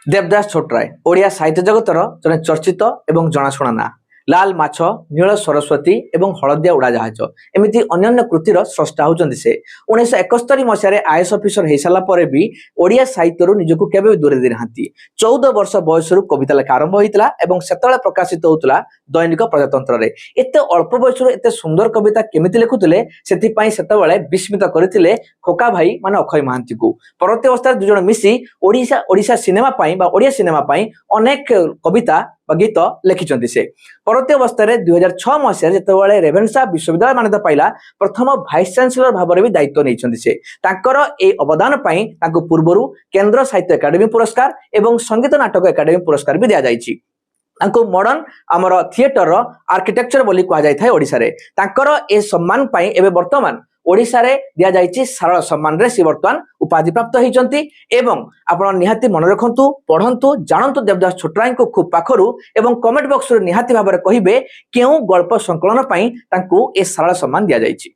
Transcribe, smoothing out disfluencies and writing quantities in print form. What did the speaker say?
ଦେବଦାସ ଛୋଟରାୟ ଓଡ଼ିଆ ସାହିତ୍ୟ ଜଗତର ଜଣେ ଚର୍ଚ୍ଚିତ ଏବଂ ଜଣାଶୁଣା ନାଁ। ଲାଲ ମାଛ, ନୀଳ ସରସ୍ୱତୀ ଏବଂ ହଳଦିଆ ଉଡ଼ାଜାହାଜ ଏମିତି ଅନ୍ୟାନ୍ୟ କୃତିର ସ୍ରଷ୍ଟା ହେଉଛନ୍ତି ସେ। 1971 ମସିହାରେ ଆଇଏଏସ୍ ଅଫିସର ହେଇସାରିଲା ପରେ ବି ଓଡ଼ିଆ ସାହିତ୍ୟରୁ ନିଜକୁ କେବେ ବି ଦୂରେଇ ଦେଇନାହାନ୍ତି। 14 ବର୍ଷ ବୟସରୁ କବିତା ଲେଖା ଆରମ୍ଭ ହୋଇଥିଲା ଏବଂ ସେତେବେଳେ ପ୍ରକାଶିତ ହେଉଥିଲା ଦୈନିକ ପ୍ରଜାତନ୍ତ୍ରରେ। ଏତେ ଅଳ୍ପ ବୟସରୁ ଏତେ ସୁନ୍ଦର କବିତା କେମିତି ଲେଖୁଥିଲେ ସେଥିପାଇଁ ସେତେବେଳେ ବିସ୍ମିତ କରିଥିଲେ ଖୋକା ଭାଇ ମାନେ ଅକ୍ଷୟ ମହାନ୍ତିଙ୍କୁ। ପରବର୍ତ୍ତୀ ଅବସ୍ଥାରେ ଦୁଇଜଣ ମିଶି ଓଡ଼ିଶା ସିନେମା ପାଇଁ ବା ଓଡ଼ିଆ ସିନେମା ପାଇଁ ଅନେକ କବିତା ବା ଗୀତ ଲେଖିଛନ୍ତି ସେ। ପରବର୍ତ୍ତୀ ଅବସ୍ଥାରେ 2006 ମସିହାରେ ଯେତେବେଳେ ରେଭେନ୍ସା ବିଶ୍ୱବିଦ୍ୟାଳୟ ମାନ୍ୟତା ପାଇଲା ପ୍ରଥମ ଭାଇସ୍ ଚାନ୍ସେଲର ଭାବରେ ବି ଦାୟିତ୍ୱ ନେଇଛନ୍ତି ସେ। ତାଙ୍କର ଏହି ଅବଦାନ ପାଇଁ ତାଙ୍କୁ ପୂର୍ବରୁ କେନ୍ଦ୍ର ସାହିତ୍ୟ ଏକାଡେମୀ ପୁରସ୍କାର ଏବଂ ସଙ୍ଗୀତ ନାଟକ ଏକାଡେମୀ ପୁରସ୍କାର ବି ଦିଆଯାଇଛି। ତାଙ୍କୁ ମଡର୍ନ ଆମର ଥିଏଟରର ଆର୍କିଟେକ୍ଚର ବୋଲି କୁହାଯାଇଥାଏ ଓଡ଼ିଶାରେ। ତାଙ୍କର ଏ ସମ୍ମାନ ପାଇଁ ଏବେ ବର୍ତ୍ତମାନ ଓଡ଼ିଶାରେ ଦିଆଯାଇଛି ସାରଳ ସମ୍ମାନରେ ସେ ବର୍ତ୍ତମାନ ଉପାଧି ପ୍ରାପ୍ତ ହେଇଛନ୍ତି। ଏବଂ ଆପଣ ନିହାତି ମନେ ରଖନ୍ତୁ, ପଢ଼ନ୍ତୁ, ଜାଣନ୍ତୁ ଦେବଦାସ ଛୋଟରାୟଙ୍କୁ ଖୁବ ପାଖରୁ ଏବଂ କମେଣ୍ଟ ବକ୍ସରେ ନିହାତି ଭାବରେ କହିବେ କେଉଁ ଗଳ୍ପ ସଂକଳନ ପାଇଁ ତାଙ୍କୁ ଏ ସାରଳ ସମ୍ମାନ ଦିଆଯାଇଛି।